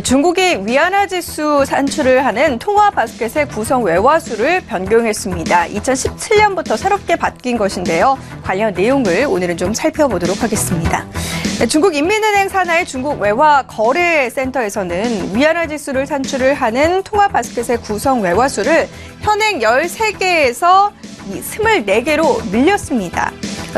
중국이 위안화 지수 산출을 하는 통화 바스켓의 구성 외화수를 변경했습니다. 2017년부터 새롭게 바뀐 것인데요. 관련 내용을 오늘은 좀 살펴보도록 하겠습니다. 중국 인민은행 산하의 중국 외화 거래센터에서는 위안화 지수를 산출을 하는 통화 바스켓의 구성 외화수를 현행 13개에서 24개로 늘렸습니다.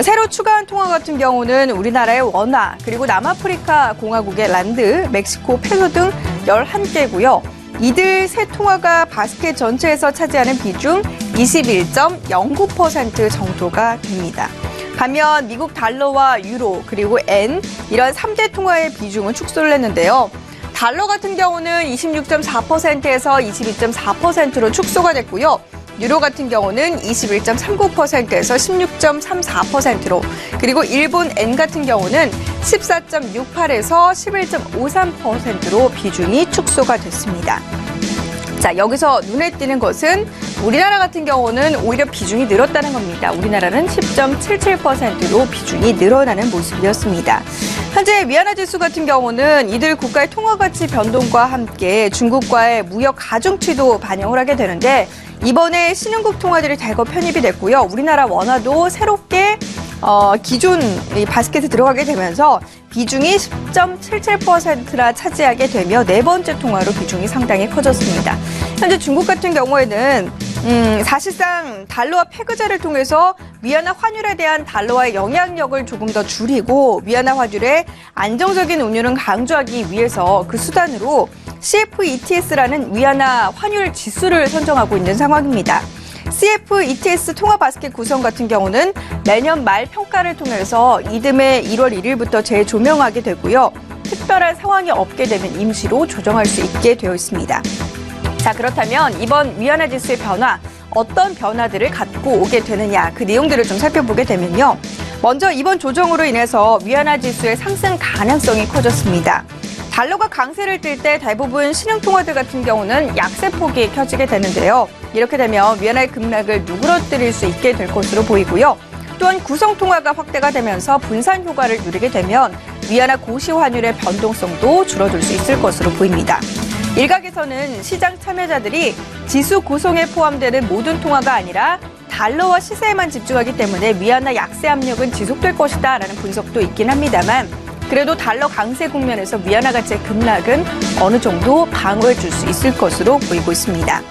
새로 추가한 통화 같은 경우는 우리나라의 원화, 그리고 남아프리카 공화국의 란드, 멕시코 페소 등 11개고요. 이들 세 통화가 바스켓 전체에서 차지하는 비중 21.09% 정도가 됩니다. 반면 미국 달러와 유로, 그리고 엔, 이런 3대 통화의 비중은 축소를 했는데요. 달러 같은 경우는 26.4%에서 22.4%로 축소가 됐고요. 유로 같은 경우는 21.39%에서 16.34%로, 그리고 일본 엔 같은 경우는 14.68에서 11.53%로 비중이 축소가 됐습니다. 자, 여기서 눈에 띄는 것은 우리나라 같은 경우는 오히려 비중이 늘었다는 겁니다. 우리나라는 10.77%로 비중이 늘어나는 모습이었습니다. 현재 위안화 지수 같은 경우는 이들 국가의 통화 가치 변동과 함께 중국과의 무역 가중치도 반영을 하게 되는데, 이번에 신흥국 통화들이 대거 편입이 됐고요. 우리나라 원화도 새롭게 기존 바스켓에 들어가게 되면서 비중이 10.77%나 차지하게 되며 네 번째 통화로 비중이 상당히 커졌습니다. 현재 중국 같은 경우에는 사실상 달러와 페그자를 통해서 위안화 환율에 대한 달러와의 영향력을 조금 더 줄이고 위안화 환율의 안정적인 운율을 강조하기 위해서 그 수단으로 CFETS라는 위안화 환율 지수를 선정하고 있는 상황입니다. CFETS 통화 바스켓 구성 같은 경우는 매년 말 평가를 통해서 이듬해 1월 1일부터 재조명하게 되고요. 특별한 상황이 없게 되면 임시로 조정할 수 있게 되어 있습니다. 자, 그렇다면 이번 위안화 지수의 변화, 어떤 변화들을 갖고 오게 되느냐, 그 내용들을 좀 살펴보게 되면요. 먼저 이번 조정으로 인해서 위안화 지수의 상승 가능성이 커졌습니다. 달러가 강세를 띨 때 대부분 신흥통화들 같은 경우는 약세폭이 켜지게 되는데요. 이렇게 되면 위안화의 급락을 누그러뜨릴 수 있게 될 것으로 보이고요. 또한 구성통화가 확대가 되면서 분산 효과를 누리게 되면 위안화 고시 환율의 변동성도 줄어들 수 있을 것으로 보입니다. 일각에서는 시장 참여자들이 지수 구성에 포함되는 모든 통화가 아니라 달러와 시세에만 집중하기 때문에 위안화 약세 압력은 지속될 것이다 라는 분석도 있긴 합니다만, 그래도 달러 강세 국면에서 위안화 가치의 급락은 어느 정도 방어해 줄 수 있을 것으로 보이고 있습니다.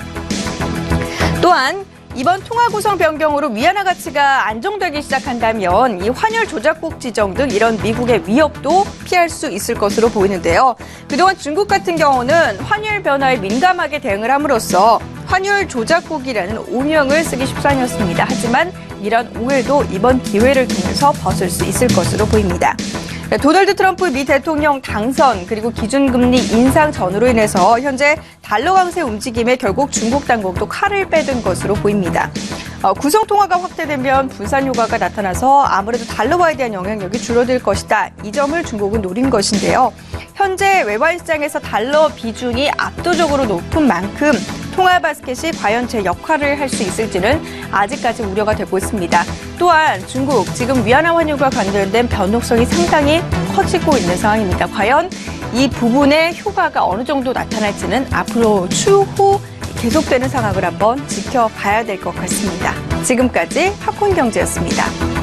또한 이번 통화 구성 변경으로 위안화 가치가 안정되기 시작한다면 이 환율 조작국 지정 등 이런 미국의 위협도 피할 수 있을 것으로 보이는데요. 그동안 중국 같은 경우는 환율 변화에 민감하게 대응을 함으로써 환율 조작국이라는 오명을 쓰기 십상이었습니다. 하지만 이런 오해도 이번 기회를 통해서 벗을 수 있을 것으로 보입니다. 도널드 트럼프 미 대통령 당선, 그리고 기준금리 인상 전후로 인해서 현재 달러 강세 움직임에 결국 중국 당국도 칼을 빼든 것으로 보입니다. 구성통화가 확대되면 분산 효과가 나타나서 아무래도 달러화에 대한 영향력이 줄어들 것이다. 이 점을 중국은 노린 것인데요. 현재 외환 시장에서 달러 비중이 압도적으로 높은 만큼 통화 바스켓이 과연 제 역할을 할 수 있을지는 아직까지 우려가 되고 있습니다. 또한 중국, 지금 위안화 환율과 관련된 변동성이 상당히 커지고 있는 상황입니다. 과연 이 부분의 효과가 어느 정도 나타날지는 앞으로 추후 계속되는 상황을 한번 지켜봐야 될 것 같습니다. 지금까지 팝콘경제였습니다.